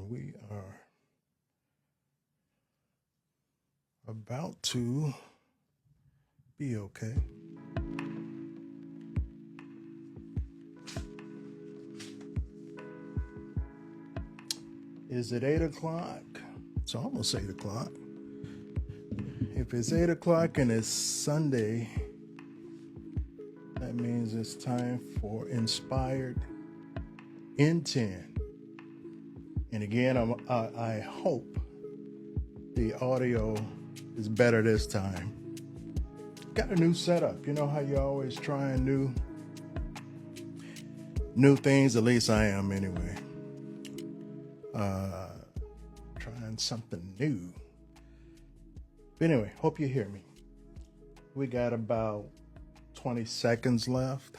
and we are about to be okay. Is it 8 o'clock? It's almost 8 o'clock. If it's 8 o'clock and it's Sunday, that means it's time for Inspired N10. And again, I hope the audio is better this time. Got a new setup. You know how you always trying new things? At least I am anyway. Trying something new. But anyway, hope you hear me. We got about 20 seconds left.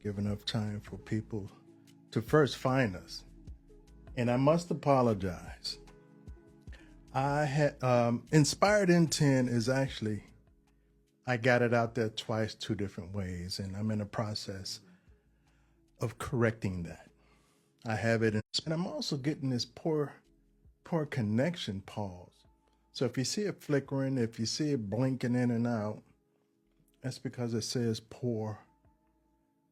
Give enough time for people to first find us. And I must apologize. I had Inspired N10 is actually, I got it out there twice, two different ways, and I'm in the process of correcting that. I have it, and I'm also getting this poor connection pause. So if you see it flickering, if you see it blinking in and out, that's because it says poor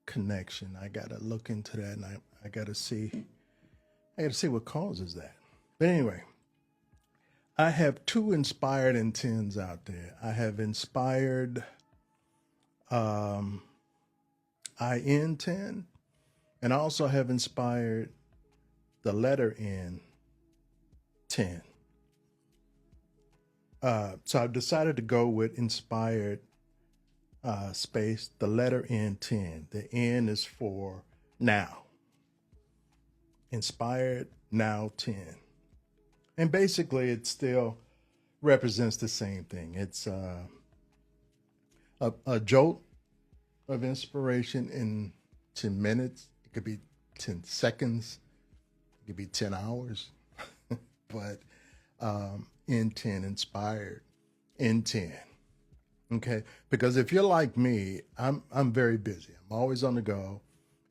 connection. I gotta look into that, and I gotta see what causes that. But anyway, I have two Inspired N10s out there. I have Inspired IN10, and I also have Inspired the letter N10. So I've decided to go with Inspired space the letter N10. The N is for now. Inspired now 10. And basically it still represents the same thing. It's a jolt of inspiration in 10 minutes. It could be 10 seconds. It could be 10 hours. But N10, inspired N10. Okay? Because if you're like me, I'm very busy. I'm always on the go.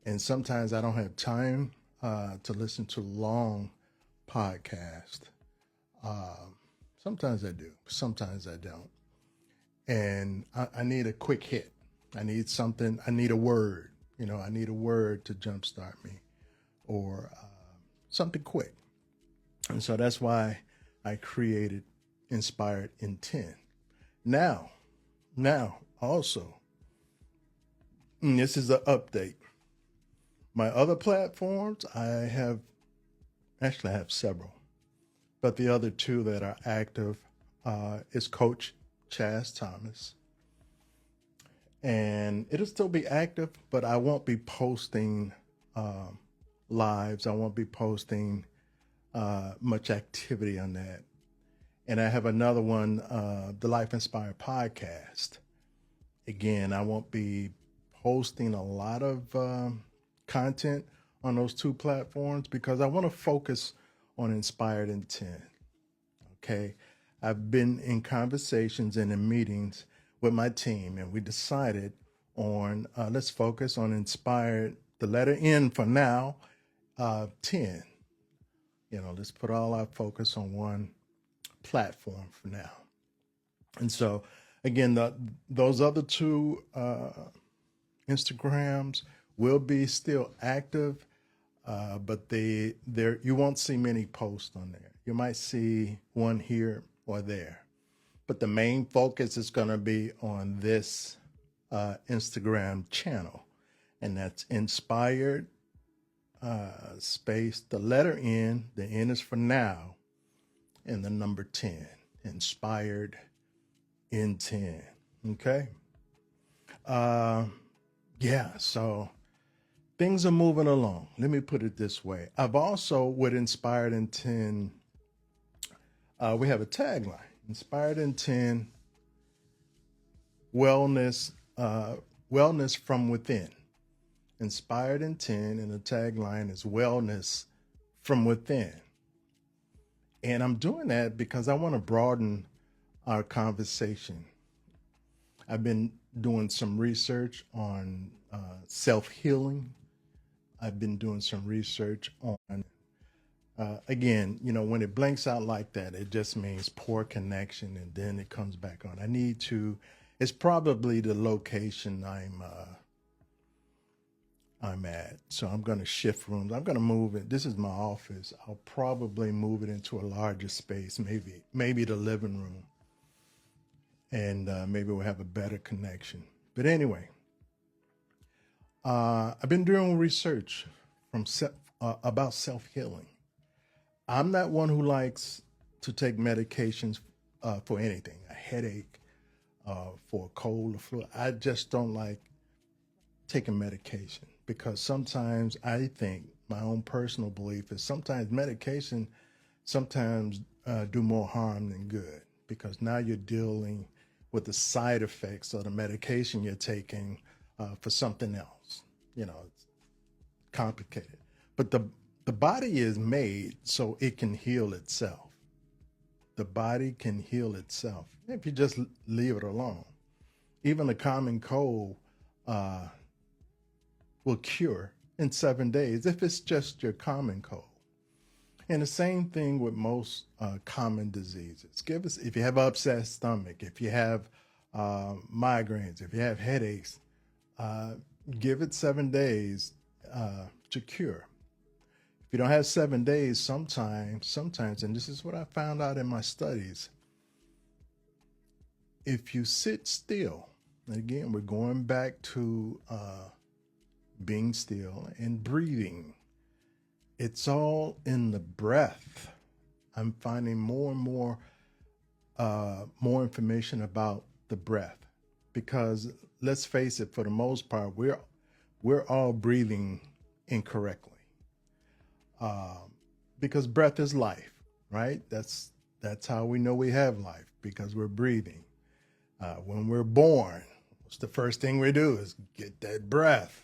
And sometimes I don't have time to listen to long podcasts. Sometimes I do, sometimes I don't. And I need a quick hit. I need something, I need a word. I need a word to jumpstart me or something quick. And so that's why I created Inspired N10. Now, also, this is an update. My other platforms, I have several, but the other two that are active is Coach Chaz Thomas. And it'll still be active, but I won't be posting lives. I won't be posting much activity on that. And I have another one, the Life Inspired Podcast. Again, I won't be posting a lot of content on those two platforms because I want to focus on Inspired N10. Okay. I've been in conversations and in meetings with my team, and we decided on let's focus on Inspired, the letter N for now, 10. Let's put all our focus on one platform for now. And so, again, those other two Instagrams will be still active, but you won't see many posts on there. You might see one here or there, but the main focus is going to be on this Instagram channel, and that's Inspired space the letter N. The N is for now, and the number 10. Inspired N10. Okay. Yeah. So things are moving along. Let me put it this way. I've also, with Inspired N10, we have a tagline. Inspired N10, wellness from within. Inspired N10, and the tagline is wellness from within. And I'm doing that because I want to broaden our conversation. I've been doing some research on self-healing. I've been doing some research on. Again, when it blinks out like that, it just means poor connection, and then it comes back on. I need to. It's probably the location I'm at. So I'm going to shift rooms. I'm going to move it. This is my office. I'll probably move it into a larger space, maybe the living room, and maybe we'll have a better connection. But anyway, I've been doing research about self-healing. I'm not one who likes to take medications for anything, a headache, for a cold or flu. I just don't like taking medication because sometimes I think my own personal belief is sometimes medication sometimes do more harm than good, because now you're dealing with the side effects of the medication you're taking for something else. It's complicated. But the body is made so it can heal itself. The body can heal itself if you just leave it alone. Even a common cold will cure in 7 days if it's just your common cold. And the same thing with most common diseases. If you have upset stomach, if you have migraines, if you have headaches, give it 7 days to cure. If you don't have 7 days, sometimes, and this is what I found out in my studies, if you sit still, and again, we're going back to being still and breathing. It's all in the breath. I'm finding more and more information about the breath, because let's face it, for the most part, we're all breathing incorrectly. Because breath is life, right? That's how we know we have life, because we're breathing. When we're born, what's the first thing we do is get that breath.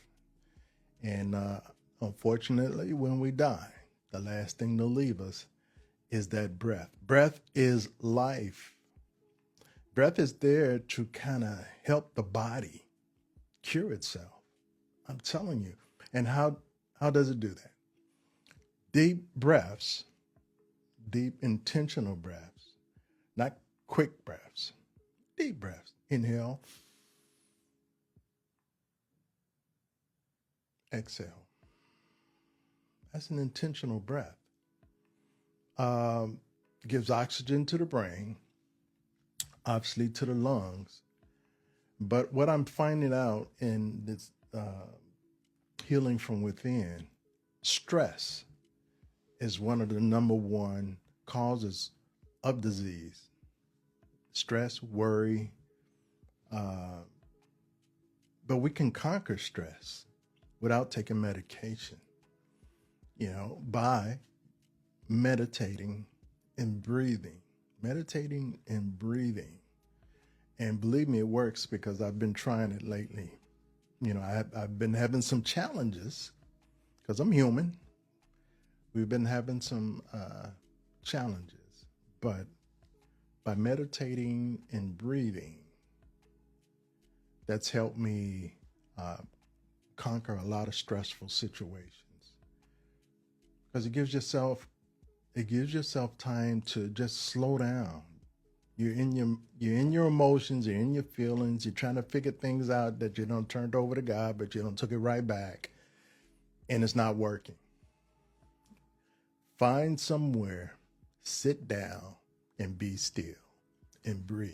And unfortunately, when we die, the last thing to leave us is that breath. Breath is life. Breath is there to kind of help the body cure itself. I'm telling you. And how does it do that? Deep breaths, deep intentional breaths, not quick breaths, deep breaths. Inhale, exhale. That's an intentional breath. Gives oxygen to the brain, obviously to the lungs. But what I'm finding out in this healing from within, stress is one of the number one causes of disease. Stress, worry. But we can conquer stress without taking medication, by meditating and breathing. Meditating and breathing. And believe me, it works, because I've been trying it lately. I've been having some challenges, because I'm human. We've been having some challenges, but by meditating and breathing, that's helped me conquer a lot of stressful situations, because it gives yourself time to just slow down. You're in your emotions, you're in your feelings, you're trying to figure things out that you don't turned over to God, but you don't took it right back, and it's not working. Find somewhere, sit down, and be still, and breathe.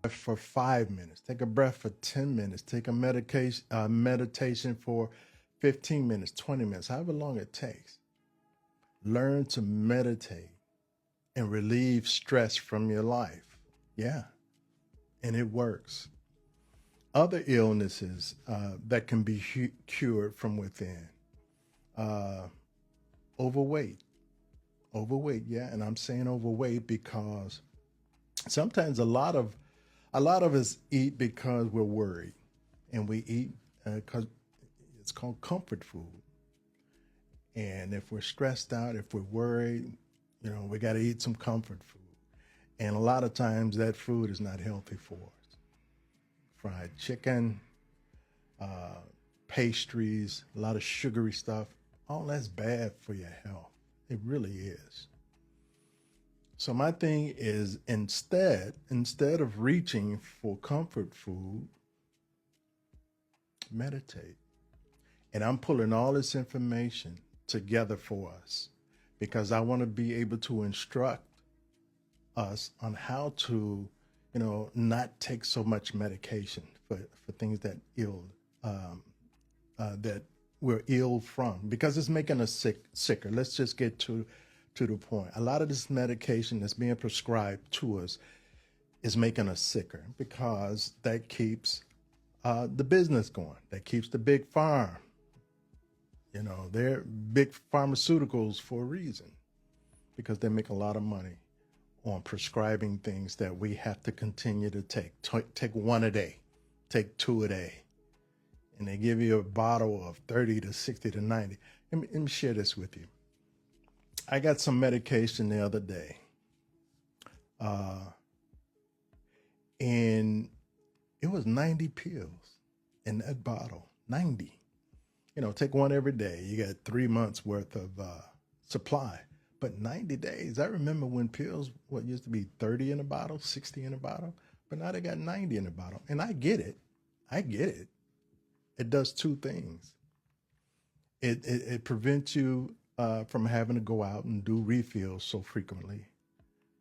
For 5 minutes, take a breath for 10 minutes, take a meditation for 15 minutes, 20 minutes, however long it takes. Learn to meditate and relieve stress from your life. Yeah, and it works. Other illnesses that can be cured from within. Overweight, yeah, and I'm saying overweight because sometimes a lot of us eat because we're worried, and we eat because it's called comfort food. And if we're stressed out, if we're worried, we got to eat some comfort food. And a lot of times that food is not healthy for us. Fried chicken, pastries, a lot of sugary stuff. All that's bad for your health. It really is. So my thing is instead of reaching for comfort food, meditate. And I'm pulling all this information together for us because I want to be able to instruct us on how to, not take so much medication for things that that we're ill from, because it's making us sicker. Let's just get to the point. A lot of this medication that's being prescribed to us is making us sicker because that keeps the business going. That keeps the big farm. They're big pharmaceuticals for a reason because they make a lot of money on prescribing things that we have to continue to take. Take one a day, take two a day. And they give you a bottle of 30 to 60 to 90. Let me share this with you. I got some medication the other day. And it was 90 pills in that bottle. 90. Take one every day. You got 3 months worth of supply. But 90 days. I remember when pills, used to be 30 in a bottle, 60 in a bottle. But now they got 90 in a bottle. And I get it. It does two things. It prevents you from having to go out and do refills so frequently.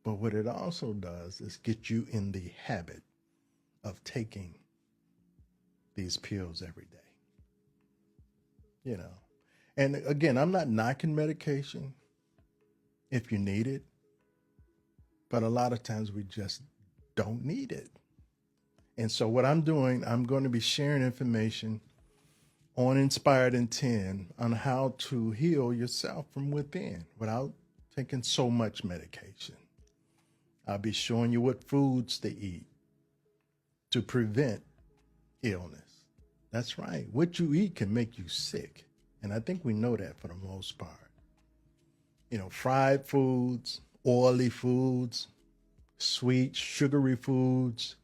But what it also does is get you in the habit of taking these pills every day. And again, I'm not knocking medication if you need it, but a lot of times we just don't need it. And so what I'm doing, I'm going to be sharing information on Inspired in 10 on how to heal yourself from within without taking so much medication. I'll be showing you what foods to eat to prevent illness. That's right. What you eat can make you sick. And I think we know that for the most part. Fried foods, oily foods, sweet, sugary foods,